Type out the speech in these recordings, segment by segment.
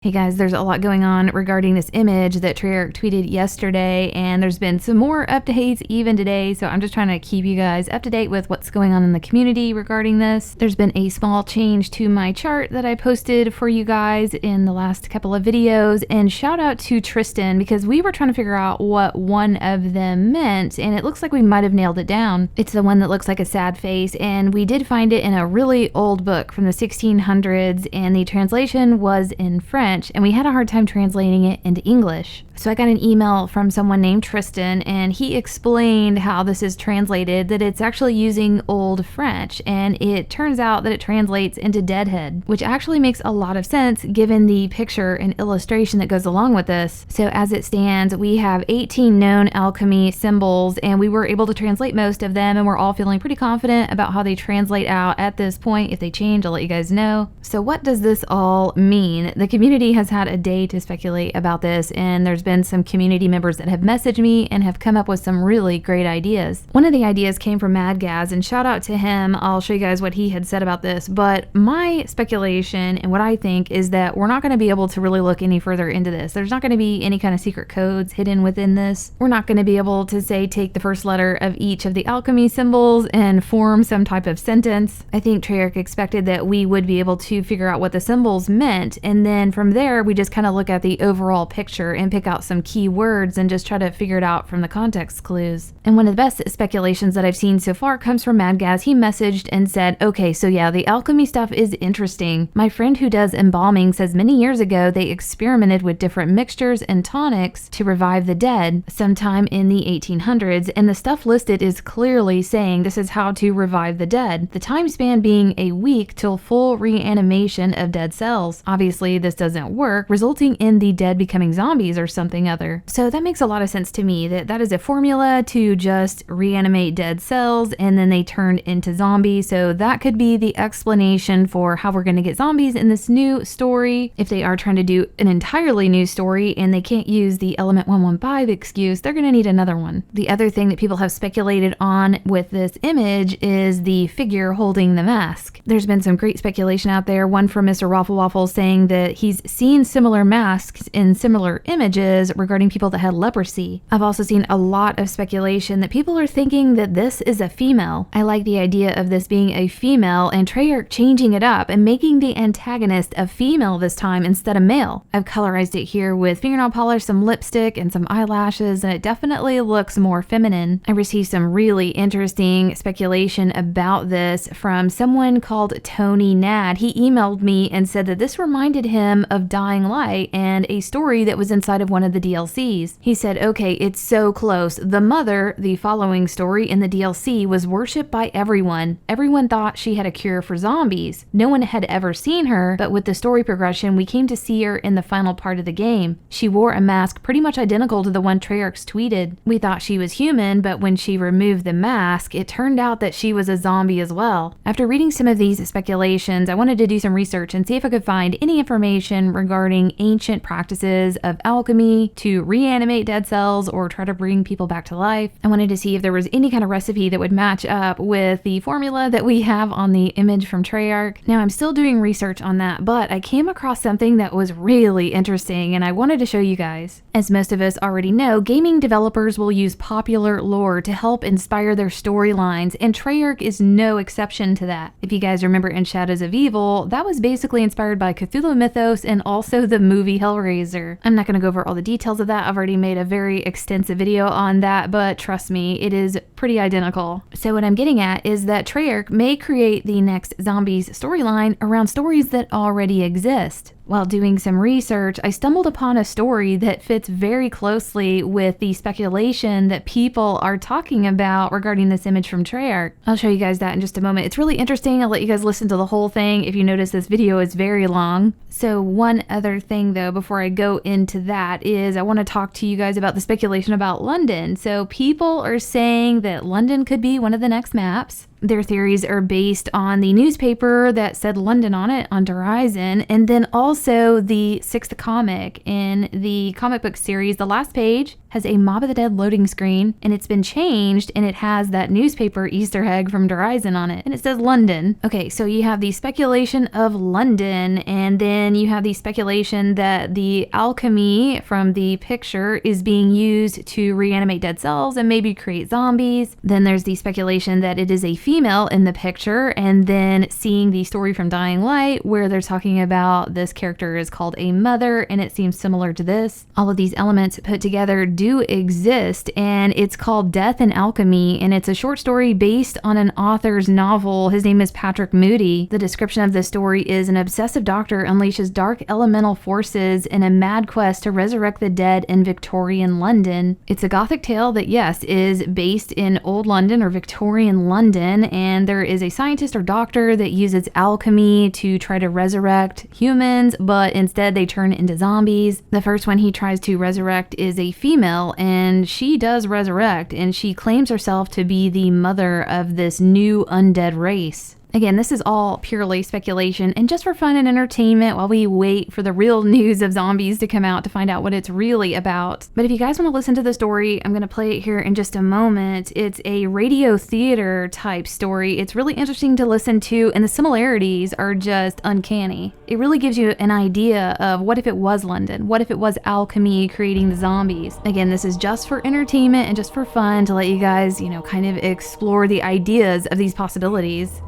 Hey guys, there's a lot going on regarding this image that Treyarch tweeted yesterday, and there's been some more updates even today, so I'm just trying to keep you guys up to date with what's going on in the community regarding this. There's been a small change to my chart that I posted for you guys in the last couple of videos, and shout out to Tristan because we were trying to figure out what one of them meant, and it looks like we might have nailed it down. It's the one that looks like a sad face, and we did find it in a really old book from the 1600s, and the translation was in French. And we had a hard time translating it into English. So I got an email from someone named Tristan, and he explained how this is translated, that it's actually using Old French, and it turns out that it translates into deadhead, which actually makes a lot of sense given the picture and illustration that goes along with this. So as it stands, we have 18 known alchemy symbols, and we were able to translate most of them, and we're all feeling pretty confident about how they translate out at this point. If they change, I'll let you guys know. So what does this all mean? The community has had a day to speculate about this, and there's been some community members that have messaged me and have come up with some really great ideas. One of the ideas came from Madgaz, and shout out to him. I'll show you guys what he had said about this, but my speculation and what I think is that we're not going to be able to really look any further into this. There's not going to be any kind of secret codes hidden within this. We're not going to be able to say take the first letter of each of the alchemy symbols and form some type of sentence. I think Treyarch expected that we would be able to figure out what the symbols meant, and then from there we just kind of look at the overall picture and pick out some key words and just try to figure it out from the context clues. And one of the best speculations that I've seen so far comes from Madgaz. He messaged and said, okay, so yeah, the alchemy stuff is interesting. My friend who does embalming says many years ago they experimented with different mixtures and tonics to revive the dead sometime in the 1800s, and the stuff listed is clearly saying this is how to revive the dead, the time span being a week till full reanimation of dead cells. Obviously this doesn't work, resulting in the dead becoming zombies or something other. So that makes a lot of sense to me, that that is a formula to just reanimate dead cells and then they turn into zombies. So that could be the explanation for how we're going to get zombies in this new story. If they are trying to do an entirely new story and they can't use the element 115 excuse, they're going to need another one. The other thing that people have speculated on with this image is the figure holding the mask. There's been some great speculation out there, one from Mr. Waffle Waffle saying that he's seen similar masks in similar images regarding people that had leprosy. I've also seen a lot of speculation that people are thinking that this is a female. I like the idea of this being a female and Treyarch changing it up and making the antagonist a female this time instead of male. I've colorized it here with fingernail polish, some lipstick, and some eyelashes, and it definitely looks more feminine. I received some really interesting speculation about this from someone called Tony Nad. He emailed me and said that this reminded him of Dying Light and a story that was inside of one of the DLCs. He said, okay, it's so close. The mother, the following story in the DLC, was worshipped by everyone. Everyone thought she had a cure for zombies. No one had ever seen her, but with the story progression, we came to see her in the final part of the game. She wore a mask pretty much identical to the one Treyarch tweeted. We thought she was human, but when she removed the mask, it turned out that she was a zombie as well. After reading some of these speculations, I wanted to do some research and see if I could find any information regarding ancient practices of alchemy to reanimate dead cells or try to bring people back to life. I wanted to see if there was any kind of recipe that would match up with the formula that we have on the image from Treyarch. Now I'm still doing research on that, but I came across something that was really interesting and I wanted to show you guys. As most of us already know, gaming developers will use popular lore to help inspire their storylines, and Treyarch is no exception to that. If you guys remember in Shadows of Evil, that was basically inspired by Cthulhu mythos and also the movie Hellraiser. I'm not going to go over all the details of that. I've already made a very extensive video on that, but trust me, it is pretty identical. So what I'm getting at is that Treyarch may create the next Zombies storyline around stories that already exist. While doing some research, I stumbled upon a story that fits very closely with the speculation that people are talking about regarding this image from Treyarch. I'll show you guys that in just a moment. It's really interesting. I'll let you guys listen to the whole thing. If you notice, this video is very long. So one other thing though, before I go into that, is I want to talk to you guys about the speculation about London. So people are saying that London could be one of the next maps. Their theories are based on the newspaper that said London on it on Horizon, and then also the 6th comic in the comic book series. The last page has a Mob of the Dead loading screen, and it's been changed, and it has that newspaper Easter egg from Horizon on it, and it says London. Okay, so you have the speculation of London, and then you have the speculation that the alchemy from the picture is being used to reanimate dead cells and maybe create zombies. Then there's the speculation that it is a female in the picture, and then seeing the story from Dying Light where they're talking about this character is called a mother, and it seems similar to this. All of these elements put together do exist, and it's called Death and Alchemy, and it's a short story based on an author's novel. His name is Patrick Moody. The description of the story is an obsessive doctor unleashes dark elemental forces in a mad quest to resurrect the dead in Victorian London. It's a gothic tale that, yes, is based in Old London or Victorian London, and there is a scientist or doctor that uses alchemy to try to resurrect humans, but instead they turn into zombies. The first one he tries to resurrect is a female, and she does resurrect, and she claims herself to be the mother of this new undead race. Again, this is all purely speculation and just for fun and entertainment while we wait for the real news of zombies to come out to find out what it's really about. But if you guys want to listen to the story, I'm going to play it here in just a moment. It's a radio theater type story. It's really interesting to listen to, and the similarities are just uncanny. It really gives you an idea of what if it was London? What if it was alchemy creating the zombies? Again, this is just for entertainment and just for fun to let you guys, kind of explore the ideas of these possibilities.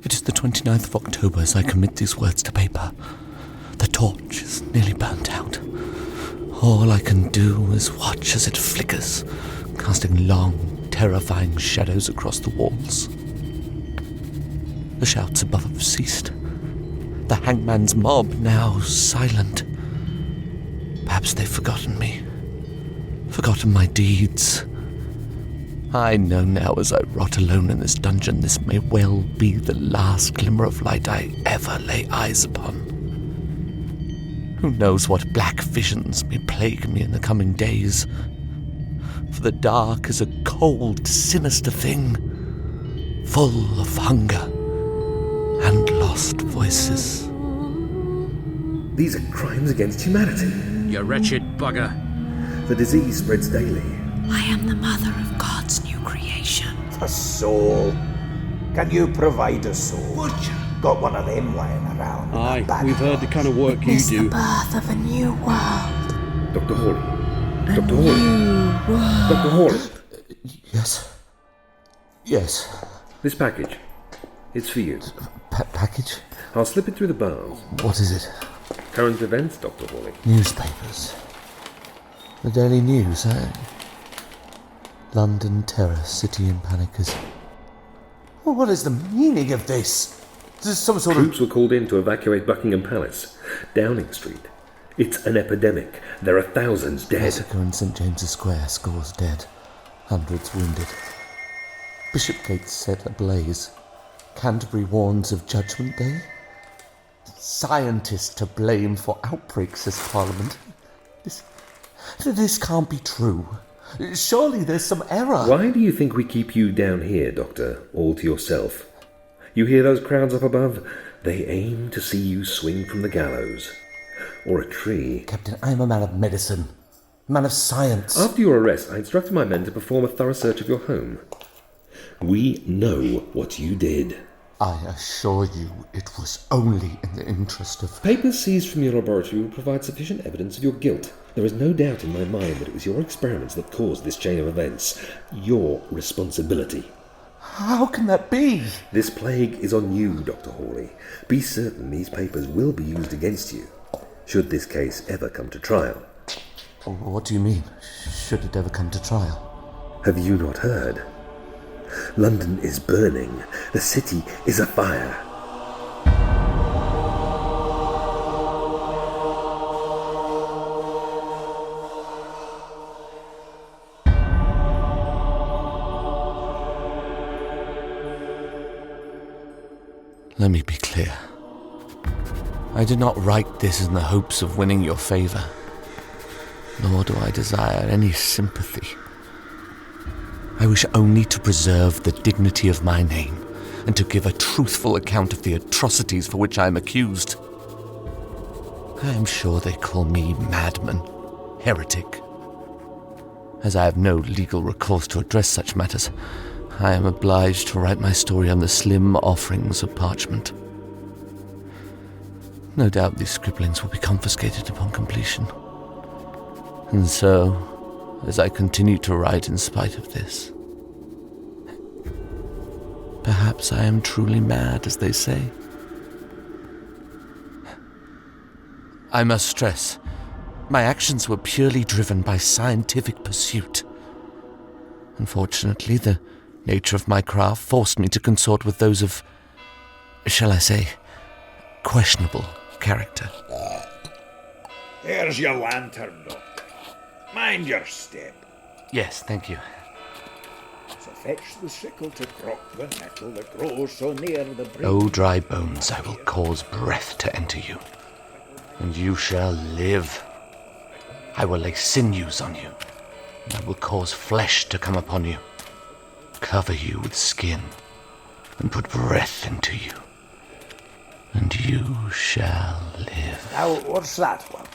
It is the 29th of October as I commit these words to paper. The torch is nearly burnt out. All I can do is watch as it flickers, casting long, terrifying shadows across the walls. The shouts above have ceased. The hangman's mob now silent. Perhaps they've forgotten me. Forgotten my deeds. I know now as I rot alone in this dungeon, this may well be the last glimmer of light I ever lay eyes upon. Who knows what black visions may plague me in the coming days? For the dark is a cold, sinister thing, full of hunger and lost voices. These are crimes against humanity. You wretched bugger. The disease spreads daily. I am the mother of God's new creation. A soul. Can you provide a soul? Would you? Got one of them lying around. Aye, we've heard the kind of work you It's do. the birth of a new world. Dr. Hawley. Dr. Hawley. Dr. Hawley. Yes. This package. It's for you. Package? I'll slip it through the bars. What is it? Current events, Dr. Hawley. Newspapers. The Daily News, eh? London terror, city in panic as... Well, what is the meaning of this? Is this some sort Troops were called in to evacuate Buckingham Palace. Downing Street. It's an epidemic. There are thousands dead. Massacre in St. James's Square, scores dead. Hundreds wounded. Bishopgate set ablaze. Canterbury warns of Judgment Day. Scientists to blame for outbreaks as Parliament. This can't be true. Surely there's some error. Why do you think we keep you down here, Doctor, all to yourself? You hear those crowds up above? They aim to see you swing from the gallows. Or a tree. Captain, I'm a man of medicine. A man of science. After your arrest, I instructed my men to perform a thorough search of your home. We know what you did. I assure you it was only in the interest of... Papers seized from your laboratory will provide sufficient evidence of your guilt. There is no doubt in my mind that it was your experiments that caused this chain of events. Your responsibility. How can that be? This plague is on you, Dr. Hawley. Be certain these papers will be used against you, should this case ever come to trial. What do you mean? Should it ever come to trial? Have you not heard? London is burning. The city is afire. Let me be clear. I did not write this in the hopes of winning your favor, nor do I desire any sympathy. I wish only to preserve the dignity of my name and to give a truthful account of the atrocities for which I am accused. I am sure they call me madman, heretic. As I have no legal recourse to address such matters, I am obliged to write my story on the slim offerings of parchment. No doubt these scribblings will be confiscated upon completion. And so, as I continue to write in spite of this, perhaps I am truly mad, as they say. I must stress, my actions were purely driven by scientific pursuit. Unfortunately, the nature of my craft forced me to consort with those of, shall I say, questionable character. There's your lantern, Doctor. Mind your step. Yes, thank you. So fetch the sickle to crop the nettle that grows so near the brink. O dry bones, I will cause breath to enter you, and you shall live. I will lay sinews on you, and I will cause flesh to come upon you, cover you with skin, and put breath into you, and you shall live. Now, what's that one?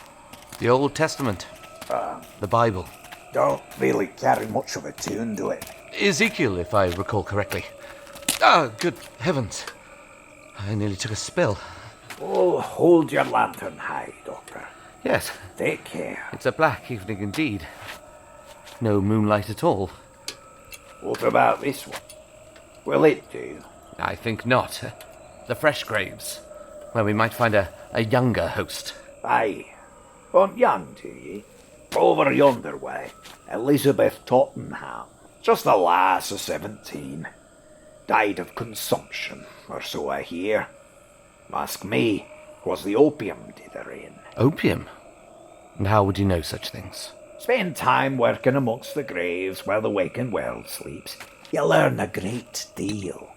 The Old Testament. The Bible. Don't really carry much of a tune to it. Ezekiel, if I recall correctly. Ah, good heavens. I nearly took a spill. Oh, hold your lantern high, Doctor. Yes, Take care. it's a black evening indeed. No moonlight at all. What about this one? Will it do? I think not. The Fresh Graves, where we might find a younger host. Aye. Want young, do ye? Over yonder way, Elizabeth Tottenham. Just a lass of 17. Died of consumption, or so I hear. Ask me, 'twas the opium did her in. Opium? And how would you know such things? Spend time working amongst the graves where the waking world sleeps. You learn a great deal.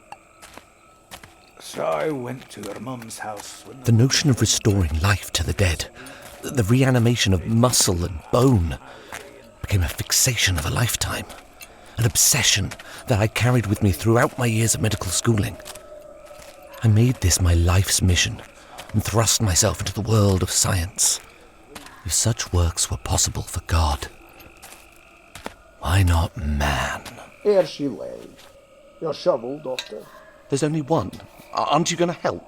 So I went to her mum's house when The notion of restoring life to the dead, the reanimation of muscle and bone, became a fixation of a lifetime, an obsession that I carried with me throughout my years of medical schooling. I made this my life's mission and thrust myself into the world of science. If such works were possible for God, why not man? Here she lay. Your shovel, Doctor. There's only one. Aren't you going to help?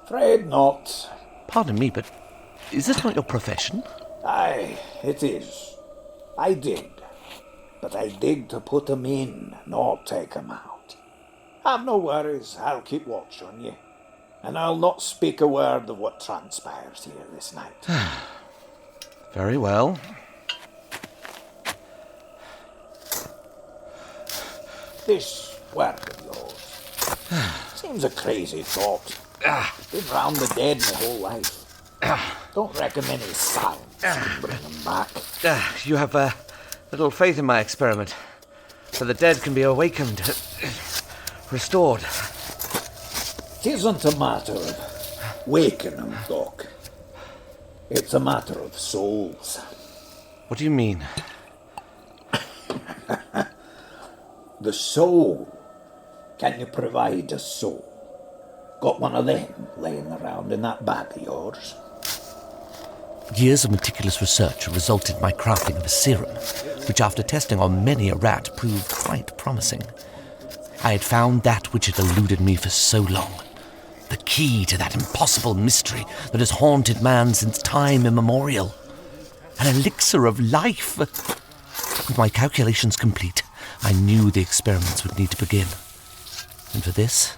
Fred not. Pardon me, but is this not your profession? Aye, it is. I dig. But I dig to put 'em in, not take 'em out. Have no worries, I'll keep watch on you. And I'll not speak a word of what transpires here this night. Very well. This work of yours seems a crazy thought. Been round the dead my whole life. Don't reckon any science can bring 'em back. You have little faith in my experiment, for the dead can be awakened, restored. It isn't a matter of waking 'em, Doc. It's a matter of souls. What do you mean? The soul. Can you provide a soul? Got one of them laying around in that bag of yours? Years of meticulous research have resulted in my crafting of a serum, which after testing on many a rat proved quite promising. I had found that which had eluded me for so long, the key to that impossible mystery that has haunted man since time immemorial. An elixir of life. With my calculations complete, I knew the experiments would need to begin. And for this,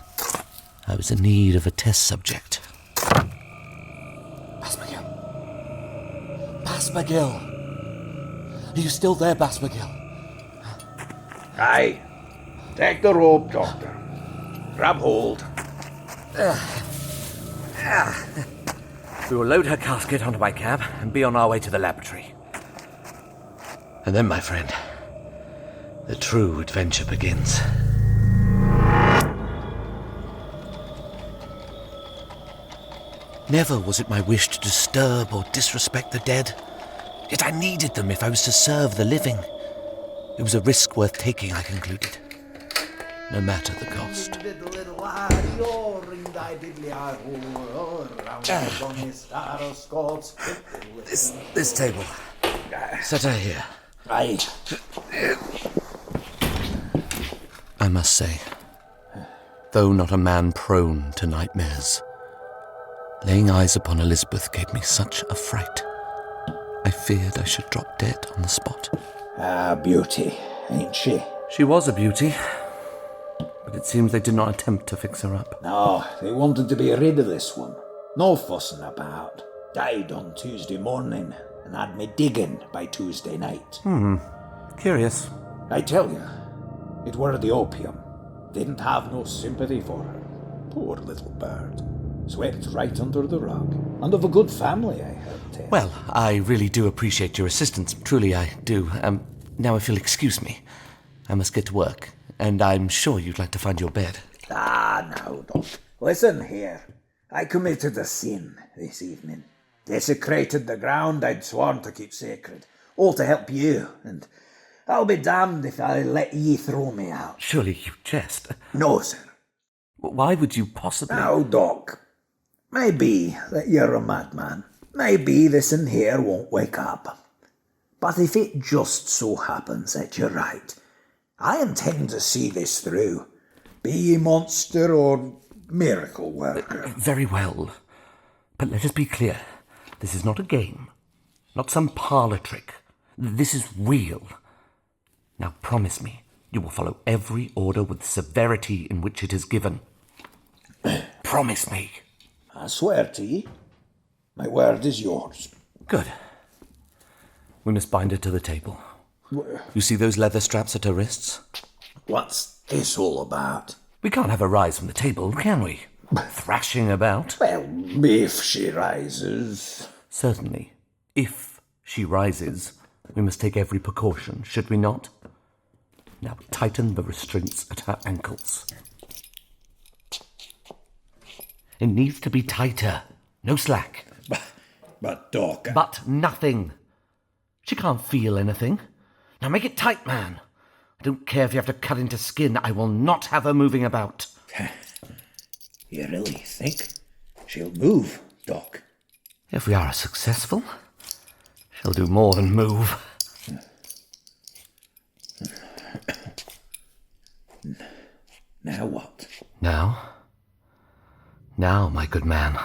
I was in need of a test subject. Basmagil! Basmagil! Are you still there, Basmagil? Aye. Take the rope, Doctor. Grab hold. We will load her casket onto my cab and be on our way to the laboratory. And then, my friend, the true adventure begins. Never was it my wish to disturb or disrespect the dead, yet I needed them if I was to serve the living. It was a risk worth taking, I concluded. no matter the cost. This table. Set her here. Aye. I must say, though not a man prone to nightmares, laying eyes upon Elizabeth gave me such a fright. I feared I should drop dead on the spot. Ah, beauty, ain't she? She was a beauty, but it seems they did not attempt to fix her up. No, they wanted to be rid of this one. No fussing about. Died on Tuesday morning and had me digging by Tuesday night. Curious. I tell you, it were the opium. Didn't have no sympathy for her. Poor little bird. Swept right under the rug. And of a good family, I heard tell. Well, I really do appreciate your assistance. Truly, I do. Now, if you'll excuse me, I must get to work, and I'm sure you'd like to find your bed. Ah, now, Doc. Listen here. I committed a sin this evening. Desecrated the ground I'd sworn to keep sacred. All to help you, and I'll be damned if I let ye throw me out. Surely you jest. No, sir. Why would you possibly... Now, Doc. Maybe that you're a madman. Maybe this in here won't wake up. But if it just so happens that you're right, I intend to see this through. Be ye monster or miracle worker. Very well. But let us be clear. This is not a game. Not some parlour trick. This is real. Now promise me you will follow every order with the severity in which it is given. Promise me. I swear to ye. My word is yours. Good. We must bind her to the table. You see those leather straps at her wrists? What's this all about? We can't have her rise from the table, can we? Thrashing about. Well, if she rises... Certainly. If she rises, we must take every precaution, should we not? Now tighten the restraints at her ankles. It needs to be tighter. No slack. But Doc... But nothing. She can't feel anything. Now make it tight, man. I don't care if you have to cut into skin. I will not have her moving about. You really think she'll move, Doc? If we are successful, she'll do more than move. Now what? Now, my good man,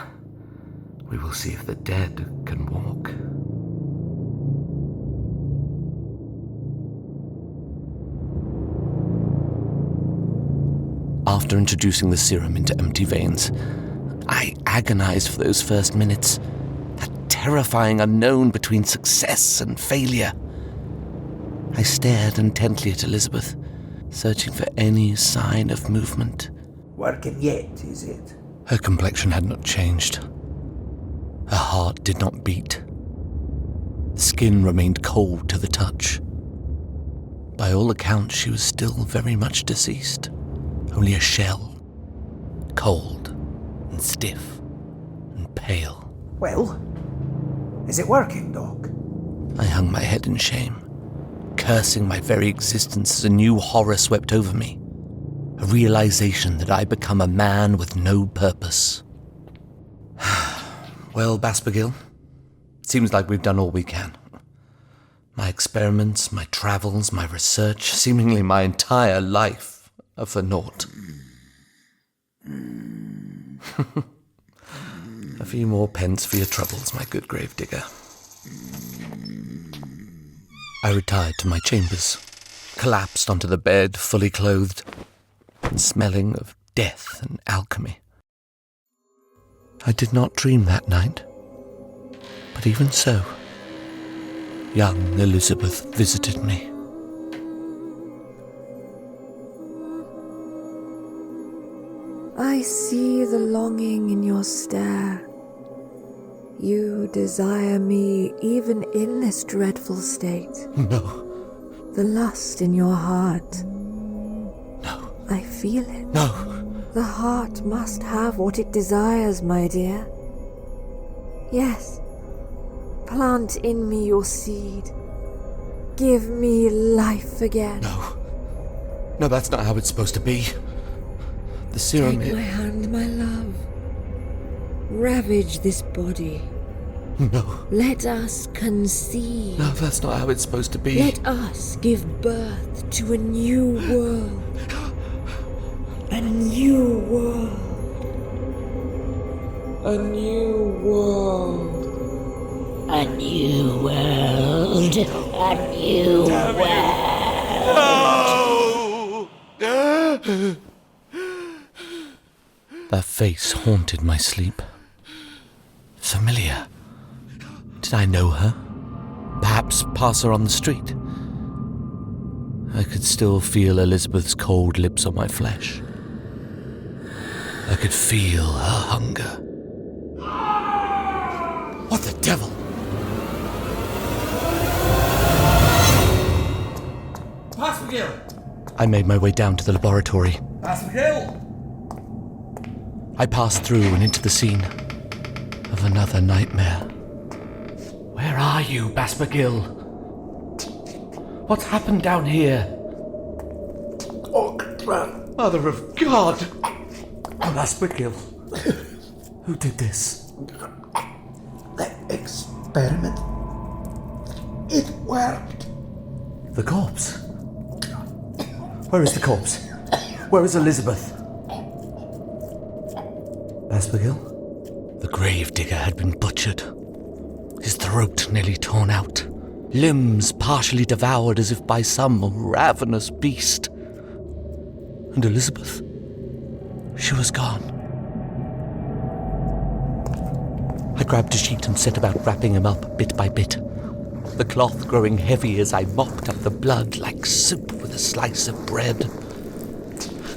we will see if the dead can walk. After introducing the serum into empty veins, I agonized for those first minutes. That terrifying unknown between success and failure. I stared intently at Elizabeth, searching for any sign of movement. Working yet, is it? Her complexion had not changed. Her heart did not beat. The skin remained cold to the touch. By all accounts, she was still very much deceased. Only a shell. Cold and stiff and pale. Well, is it working, Doc? I hung my head in shame, cursing my very existence as a new horror swept over me. A realization that I'd become a man with no purpose. Well, Baspergill, it seems like we've done all we can. My experiments, my travels, my research, seemingly my entire life are for naught. A few more pence for your troubles, my good gravedigger. I retired to my chambers, collapsed onto the bed, fully clothed, and smelling of death and alchemy. I did not dream that night, but even so, young Elizabeth visited me. I see the longing in your stare. You desire me even in this dreadful state. No. The lust in your heart. No. I feel it. No. The heart must have what it desires, my dear. Yes. Plant in me your seed. Give me life again. No. No, that's not how it's supposed to be. The serum... Take my hand, my love. Ravage this body. No. Let us conceive. No, that's not how it's supposed to be. Let us give birth to a new world. A new world. A new world. A new world. A new world. That face haunted my sleep. Familiar. Did I know her? Perhaps pass her on the street? I could still feel Elizabeth's cold lips on my flesh. I could feel her hunger. What the devil? Pass McGill! I made my way down to the laboratory. Pass McGill! I passed through and into the scene of another nightmare. Where are you, Baspergill? What's happened down here? Mother of God! Baspergill. Who did this? The experiment. It worked. The corpse. Where is the corpse? Where is Elizabeth? Baspergill? The gravedigger had been butchered. His throat nearly torn out. Limbs partially devoured as if by some ravenous beast. And Elizabeth? She was gone. I grabbed a sheet and set about wrapping him up bit by bit, the cloth growing heavy as I mopped up the blood like soup with a slice of bread.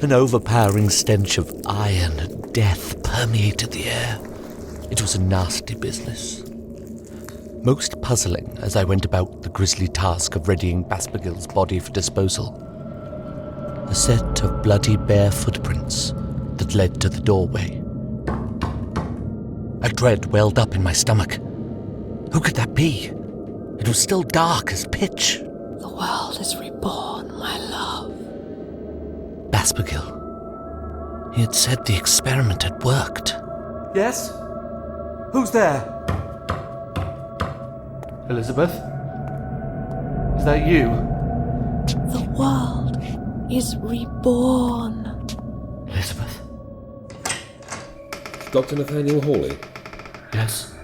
An overpowering stench of iron and death permeated the air. It was a nasty business. Most puzzling as I went about the grisly task of readying Baspergill's body for disposal. A set of bloody bare footprints that led to the doorway. A dread welled up in my stomach. Who could that be? It was still dark as pitch. The world is reborn, my love. Baspergill. He had said the experiment had worked. Yes? Who's there? Elizabeth? Is that you? The world is reborn. Elizabeth? Dr. Nathaniel Hawley, Yes?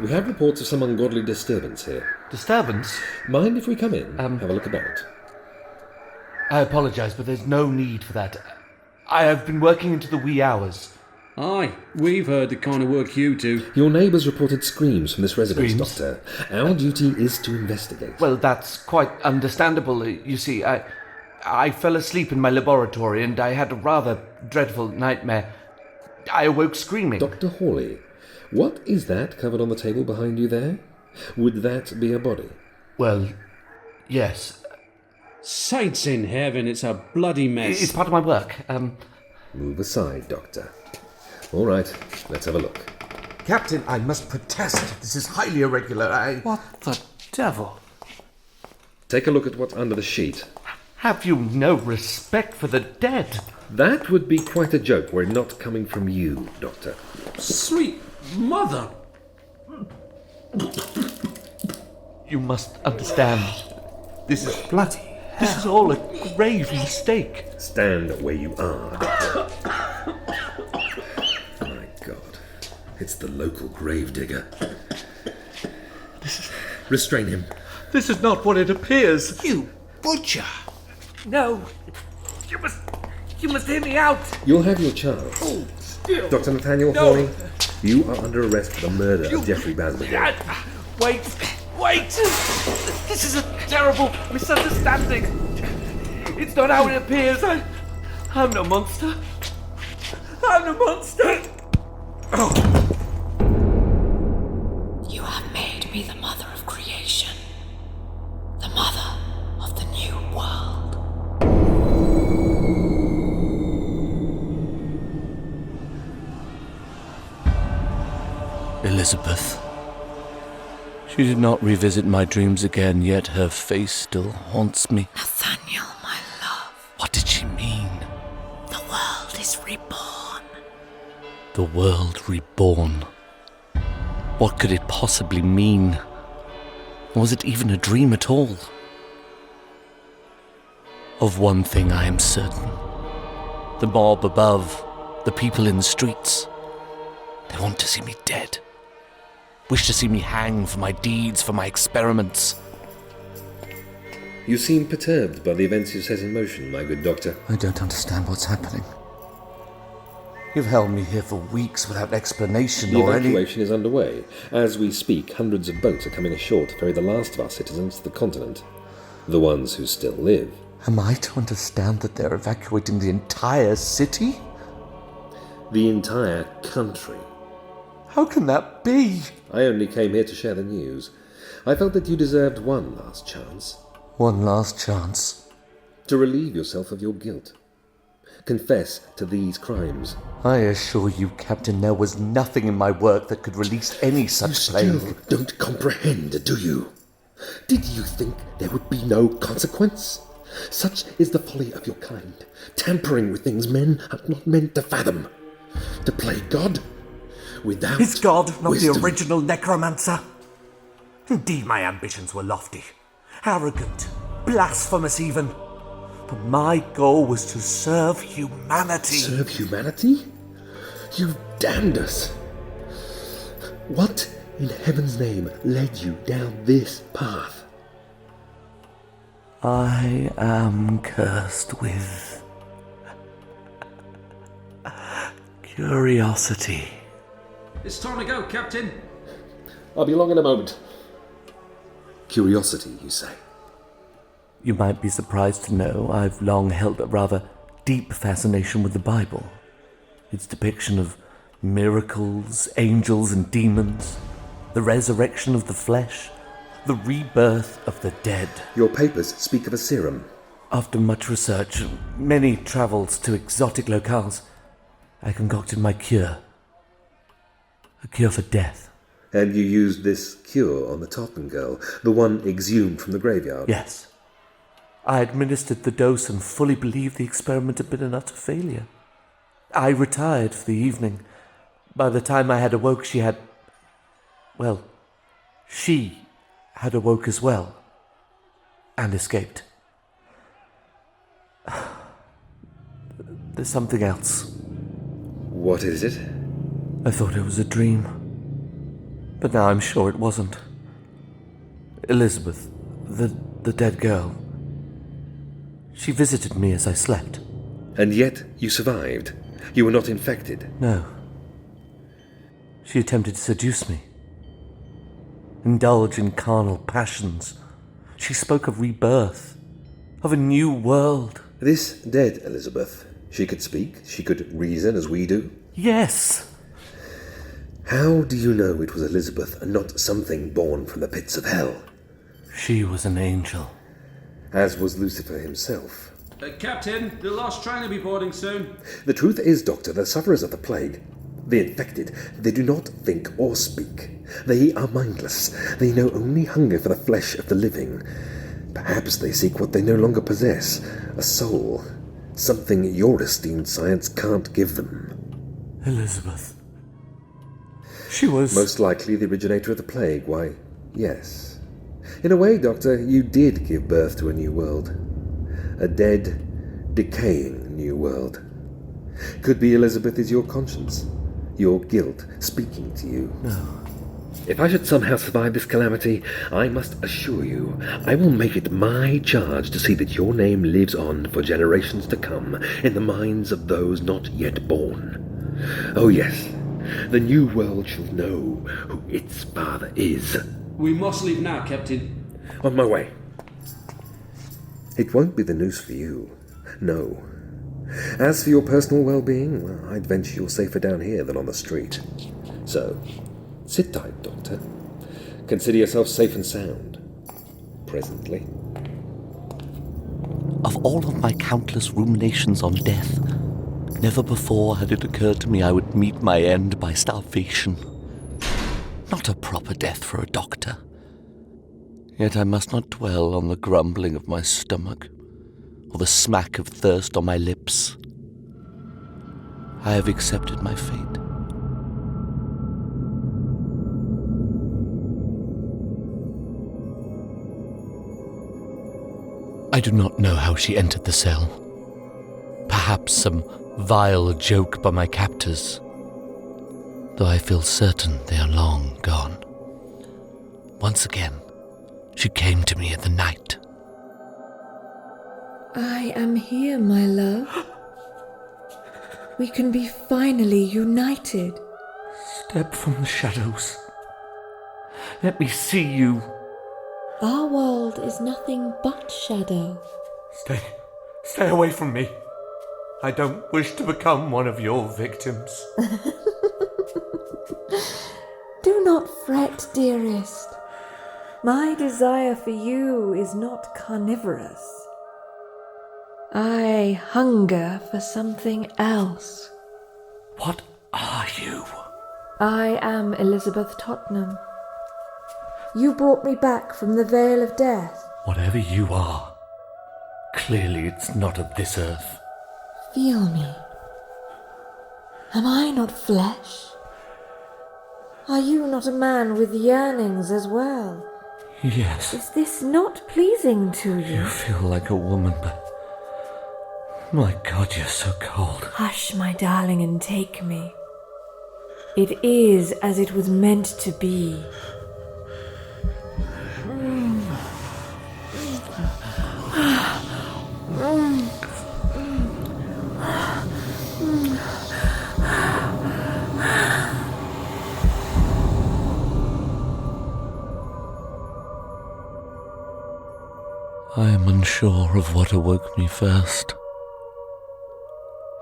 we have reports of some ungodly disturbance here. Disturbance? Mind if we come in? Have a look about. I apologize, but there's no need for that. I have been working into the wee hours. Aye, we've heard the kind of work you do. Your neighbours reported screams from this residence, Screams? Doctor. Our duty is to investigate. Well, that's quite understandable. You see, I fell asleep in my laboratory and I had a rather dreadful nightmare. I awoke screaming. Dr. Hawley, what is that covered on the table behind you there? Would that be a body? Well, yes. Saints in heaven, it's a bloody mess. It's part of my work. Move aside, Doctor. All right, let's have a look. Captain, I must protest. This is highly irregular. What the devil? Take a look at what's under the sheet. Have you no respect for the dead? That would be quite a joke were it not coming from you, Doctor. Sweet mother! You must understand. This is bloody. This is all a grave mistake. Stand where you are, Doctor. My God. It's the local gravedigger. Restrain him. This is not what it appears. You butcher! No. You must hear me out. You'll have your chance. Dr. Nathaniel Hawley, you are under arrest for the murder of Jeffrey Basberger. Wait. This is a terrible misunderstanding. It's not how it appears. I'm no monster. You have made me the mother of creation. The mother of the new world. Elizabeth. She did not revisit my dreams again, yet her face still haunts me. Nathaniel, my love. What did she mean? The world is reborn. The world reborn. What could it possibly mean? Was it even a dream at all? Of one thing I am certain. The mob above, the people in the streets, they want to see me dead. Wish to see me hang for my deeds, for my experiments. You seem perturbed by the events you set in motion, my good doctor. I don't understand what's happening. You've held me here for weeks without explanation The or any... evacuation is underway. As we speak, hundreds of boats are coming ashore to ferry the last of our citizens to the continent. The ones who still live. Am I to understand that they're evacuating the entire city? The entire country. How can that be? I only came here to share the news. I felt that you deserved one last chance. One last chance. To relieve yourself of your guilt. Confess to these crimes. I assure you, Captain, there was nothing in my work that could release any such You plague. still don't comprehend, do you? Did you think there would be no consequence? Such is the folly of your kind, tampering with things men are not meant to fathom. To play God without Is God not wisdom. the original necromancer? Indeed, my ambitions were lofty, arrogant, blasphemous even. But my goal was to serve humanity. Serve humanity? You damned us. What in heaven's name led you down this path? I am cursed with curiosity. It's time to go, Captain. I'll be along in a moment. Curiosity, you say? You might be surprised to know I've long held a rather deep fascination with the Bible. Its depiction of miracles, angels and demons, the resurrection of the flesh, the rebirth of the dead. Your papers speak of a serum. After much research and many travels to exotic locales, I concocted my cure. A cure for death. And you used this cure on the Totten girl, the one exhumed from the graveyard? Yes. I administered the dose and fully believed the experiment had been an utter failure. I retired for the evening. By the time I had awoke, she had awoke as well. And escaped. There's something else. What is it? I thought it was a dream. But now I'm sure it wasn't. Elizabeth, the dead girl. She visited me as I slept. And yet you survived. You were not infected. No. She attempted to seduce me. Indulge in carnal passions. She spoke of rebirth. Of a new world. This dead Elizabeth, she could speak, she could reason as we do. Yes! How do you know it was Elizabeth and not something born from the pits of hell? She was an angel. As was Lucifer himself. Captain, the last train will be boarding soon. The truth is, Doctor, the sufferers of the plague, the infected, they do not think or speak. They are mindless. They know only hunger for the flesh of the living. Perhaps they seek what they no longer possess, a soul, something your esteemed science can't give them. Elizabeth. She was... Most likely the originator of the plague, why, yes. In a way, Doctor, you did give birth to a new world. A dead, decaying new world. Could be Elizabeth is your conscience, your guilt speaking to you. No. If I should somehow survive this calamity, I must assure you, I will make it my charge to see that your name lives on for generations to come in the minds of those not yet born. Oh yes, the new world shall know who its father is. We must leave now, Captain. On my way. It won't be the news for you, no. As for your personal well-being, well, I'd venture you're safer down here than on the street. So, sit tight, Doctor. Consider yourself safe and sound. Presently. Of all of my countless ruminations on death, never before had it occurred to me I would meet my end by starvation. Not a proper death for a doctor. Yet I must not dwell on the grumbling of my stomach, or the smack of thirst on my lips. I have accepted my fate. I do not know how she entered the cell. Perhaps some vile joke by my captors, though I feel certain they are long gone. Once again, she came to me in the night. I am here, my love. We can be finally united. Step from the shadows. Let me see you. Our world is nothing but shadow. Stay away from me. I don't wish to become one of your victims. Do not fret, dearest. My desire for you is not carnivorous. I hunger for something else. What are you? I am Elizabeth Tottenham. You brought me back from the Vale of Death. Whatever you are, clearly it's not of this earth. Feel me. Am I not flesh? Are you not a man with yearnings as well? Yes. Is this not pleasing to you? You feel like a woman, but... My God, you're so cold. Hush, my darling, and take me. It is as it was meant to be. I am unsure of what awoke me first.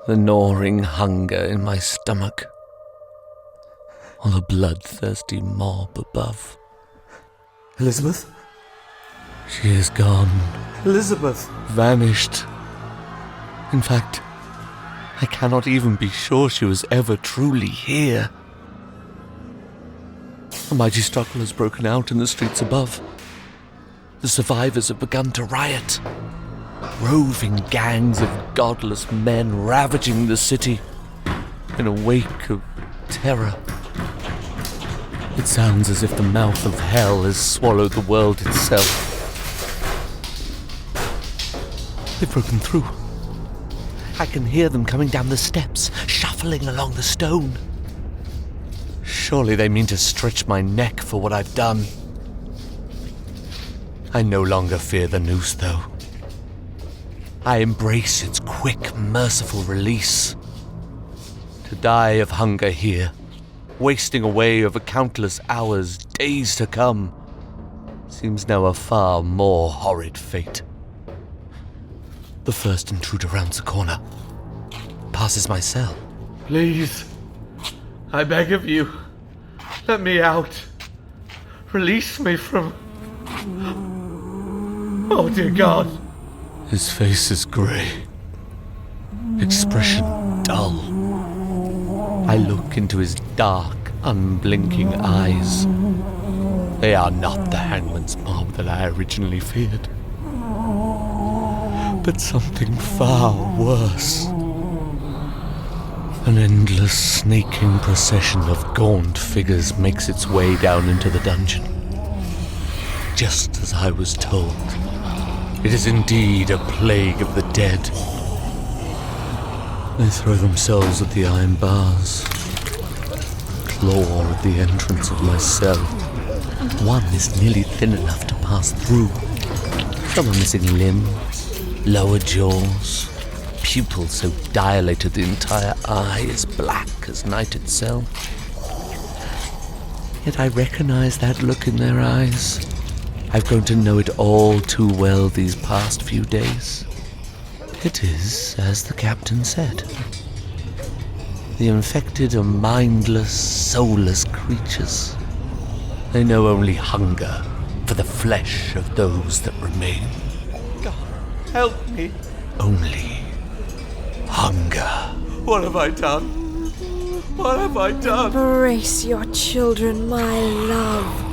The gnawing hunger in my stomach, or the bloodthirsty mob above. Elizabeth? She is gone. Elizabeth! Vanished. In fact, I cannot even be sure she was ever truly here. A mighty struggle has broken out in the streets above. The survivors have begun to riot. Roving gangs of godless men ravaging the city in a wake of terror. It sounds as if the mouth of hell has swallowed the world itself. They've broken through. I can hear them coming down the steps, shuffling along the stone. Surely they mean to stretch my neck for what I've done. I no longer fear the noose, though. I embrace its quick, merciful release. To die of hunger here, wasting away over countless hours, days to come, seems now a far more horrid fate. The first intruder rounds the corner, passes my cell. Please, I beg of you, let me out. Release me from... Oh, dear God. His face is grey, expression dull. I look into his dark, unblinking eyes. They are not the hangman's mob that I originally feared, but something far worse. An endless, snaking procession of gaunt figures makes its way down into the dungeon. Just as I was told, it is indeed a plague of the dead. They throw themselves at the iron bars, claw at the entrance of my cell. One is nearly thin enough to pass through. Some are missing limbs, lower jaws, pupils so dilated the entire eye is black as night itself. Yet I recognize that look in their eyes. I've grown to know it all too well these past few days. It is, as the captain said. The infected are mindless, soulless creatures. They know only hunger for the flesh of those that remain. God, help me. Only hunger. What have I done? What have I done? Embrace your children, my love.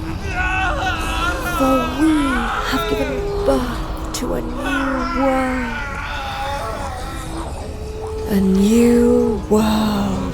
For we have given birth to a new world. A new world.